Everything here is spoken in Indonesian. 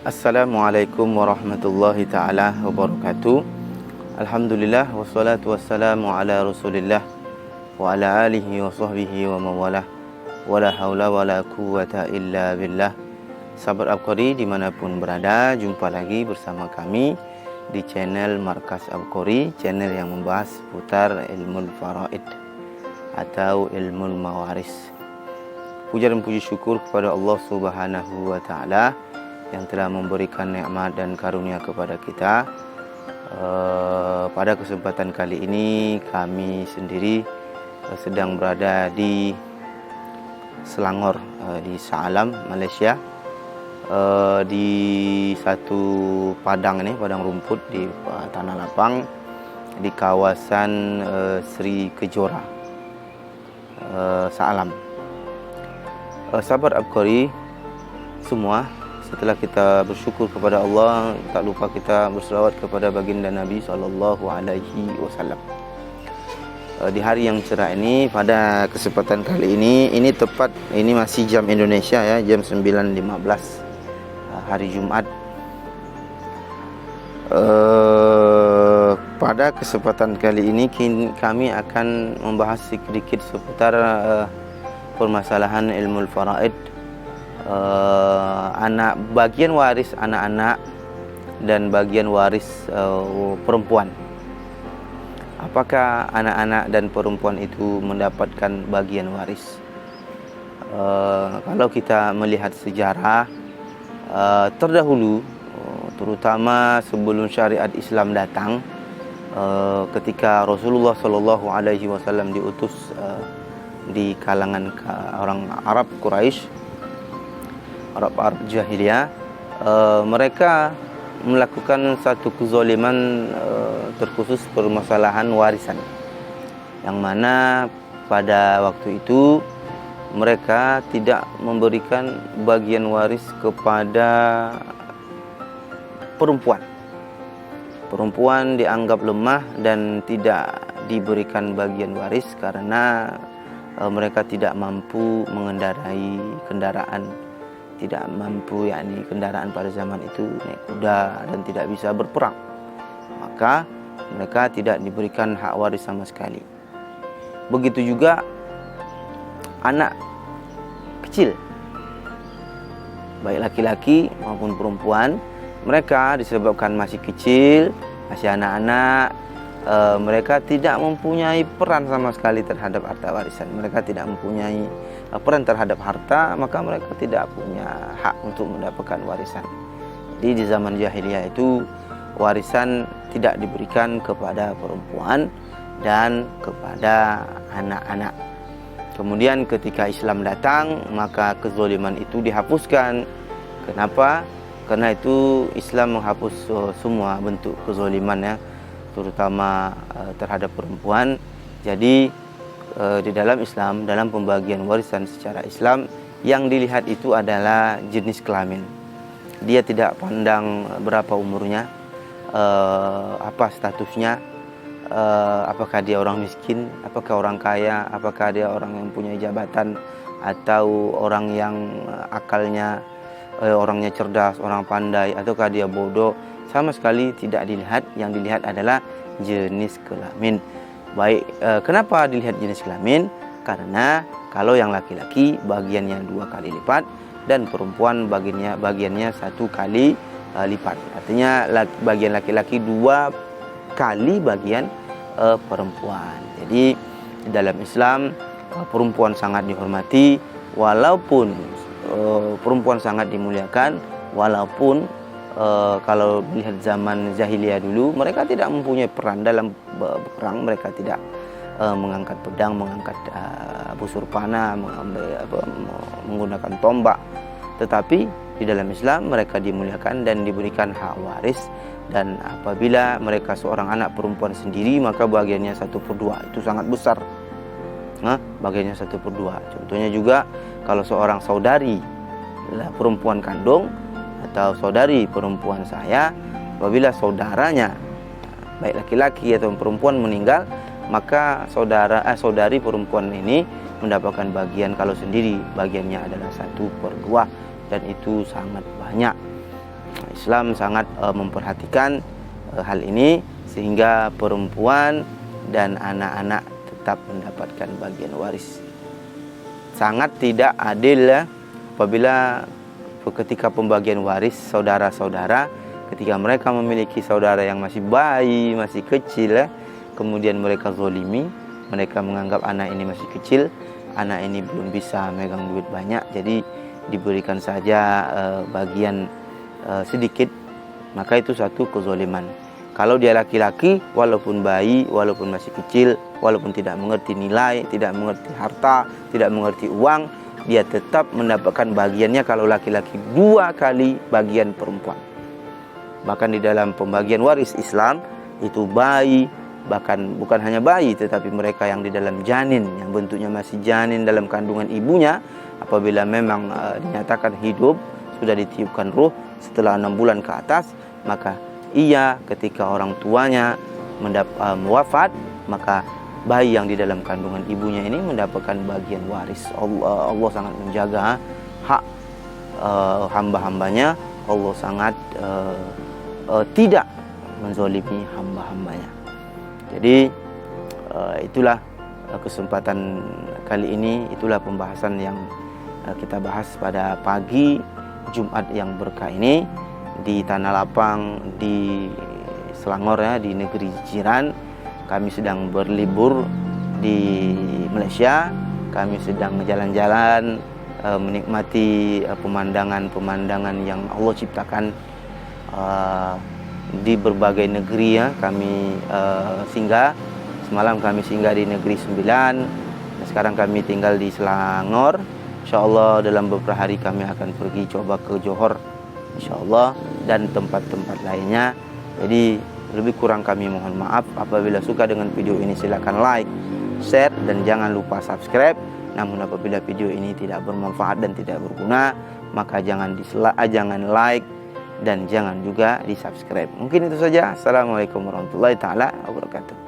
Assalamualaikum warahmatullahi ta'ala wabarakatuh. Alhamdulillah wassalatu wassalamu ala rasulillah wa ala alihi wa sahbihi wa mawalah. Wala hawla wala quwata illa billah. Sahabat Abqari dimanapun berada, jumpa lagi bersama kami di channel Markas Abqari, channel yang membahas seputar ilmu faraid atau ilmu mawaris. Puja dan puji syukur kepada Allah Subhanahu wa ta'ala yang telah memberikan nikmat dan karunia kepada kita. Pada kesempatan kali ini kami sendiri sedang berada di Selangor, di Shah Alam, Malaysia, di satu padang rumput di tanah lapang di kawasan Sri Kejora, Shah Alam. Sahabat Abqari semua, setelah kita bersyukur kepada Allah, tak lupa kita berselawat kepada baginda Nabi SAW. Di hari yang cerah ini, pada kesempatan kali ini tepat, ini masih jam Indonesia ya, jam 9.15 hari Jumat. Pada kesempatan kali ini kami akan membahas sedikit seputar permasalahan ilmu faraid, bagian waris anak-anak dan bagian waris perempuan. Apakah anak-anak dan perempuan itu mendapatkan bagian waris? Kalau kita melihat sejarah terdahulu, terutama sebelum syariat Islam datang, ketika Rasulullah SAW diutus di kalangan orang Arab Quraisy, Arab Jahiliyah, mereka melakukan satu kezaliman terkhusus permasalahan warisan, yang mana pada waktu itu mereka tidak memberikan bagian waris kepada perempuan. Perempuan dianggap lemah dan tidak diberikan bagian waris karena mereka tidak mampu mengendarai kendaraan, tidak mampu, kendaraan pada zaman itu naik kuda dan tidak bisa berperang, maka mereka tidak diberikan hak waris sama sekali. Begitu juga anak kecil, baik laki-laki maupun perempuan, mereka disebabkan masih kecil, masih anak-anak, mereka tidak mempunyai peran sama sekali terhadap harta warisan. Mereka tidak mempunyai peran terhadap harta, maka mereka tidak punya hak untuk mendapatkan warisan. Jadi di zaman jahiliyah itu warisan tidak diberikan kepada perempuan dan kepada anak-anak. Kemudian ketika Islam datang, maka kezaliman itu dihapuskan. Kenapa? Karena itu Islam menghapus semua bentuk kezaliman ya, terutama terhadap perempuan. Jadi di dalam Islam, dalam pembagian warisan secara Islam, yang dilihat itu adalah jenis kelamin. Dia tidak pandang berapa umurnya, apa statusnya, apakah dia orang miskin, apakah orang kaya, apakah dia orang yang punya jabatan, atau orang yang akalnya, orangnya cerdas, orang pandai, ataukah dia bodoh. Sama sekali tidak dilihat. Yang dilihat adalah jenis kelamin. Baik, kenapa dilihat jenis kelamin? Karena kalau yang laki-laki bagiannya 2 kali lipat dan perempuan bagiannya 1 kali lipat. Artinya bagian laki-laki 2 kali bagian perempuan. Jadi dalam Islam perempuan sangat dihormati, walaupun perempuan sangat dimuliakan, walaupun kalau lihat zaman jahiliyah dulu, mereka tidak mempunyai peran dalam berperang. Mereka tidak mengangkat pedang, mengangkat busur panah, menggunakan tombak. Tetapi di dalam Islam mereka dimuliakan dan diberikan hak waris. Dan apabila mereka seorang anak perempuan sendiri, maka bagiannya 1/2. Itu sangat besar. Bagiannya 1/2. Contohnya juga kalau seorang saudari perempuan kandung atau saudari perempuan saya, apabila saudaranya baik laki-laki atau perempuan meninggal, maka saudari perempuan ini mendapatkan bagian, kalau sendiri bagiannya adalah 1/2, dan itu sangat banyak. Islam sangat memperhatikan hal ini sehingga perempuan dan anak-anak tetap mendapatkan bagian waris. Sangat tidak adil ya, apabila ketika pembagian waris saudara-saudara, ketika mereka memiliki saudara yang masih bayi, masih kecil ya, kemudian mereka zolimi, mereka menganggap anak ini masih kecil, anak ini belum bisa megang duit banyak, jadi diberikan saja bagian sedikit, maka itu satu kezoliman. Kalau dia laki-laki, walaupun bayi, walaupun masih kecil, walaupun tidak mengerti nilai, tidak mengerti harta, tidak mengerti uang, dia tetap mendapatkan bagiannya kalau laki-laki 2 kali bagian perempuan. Bahkan di dalam pembagian waris Islam, itu bayi, bahkan bukan hanya bayi, tetapi mereka yang di dalam janin, yang bentuknya masih janin dalam kandungan ibunya, apabila memang dinyatakan hidup, sudah ditiupkan ruh setelah 6 bulan ke atas, maka ia ketika orang tuanya wafat, maka bayi yang di dalam kandungan ibunya ini mendapatkan bagian waris. Allah sangat menjaga hak hamba-hambanya. Allah sangat tidak menzolimi hamba-hambanya. Jadi itulah kesempatan kali ini, itulah pembahasan yang kita bahas pada pagi Jumat yang berkah ini di Tanah Lapang, di Selangor ya, di negeri jiran. Kami sedang berlibur di Malaysia, kami sedang jalan-jalan menikmati pemandangan-pemandangan yang Allah ciptakan di berbagai negeri ya. Kami singgah, semalam kami singgah di negeri Sembilan, dan sekarang kami tinggal di Selangor. InsyaAllah dalam beberapa hari kami akan pergi coba ke Johor, InsyaAllah, dan tempat-tempat lainnya. Jadi lebih kurang kami mohon maaf. Apabila suka dengan video ini silakan like, share, dan jangan lupa subscribe. Namun apabila video ini tidak bermanfaat dan tidak berguna, maka jangan like dan jangan juga di subscribe. Mungkin itu saja. Assalamualaikum warahmatullahi taala wabarakatuh.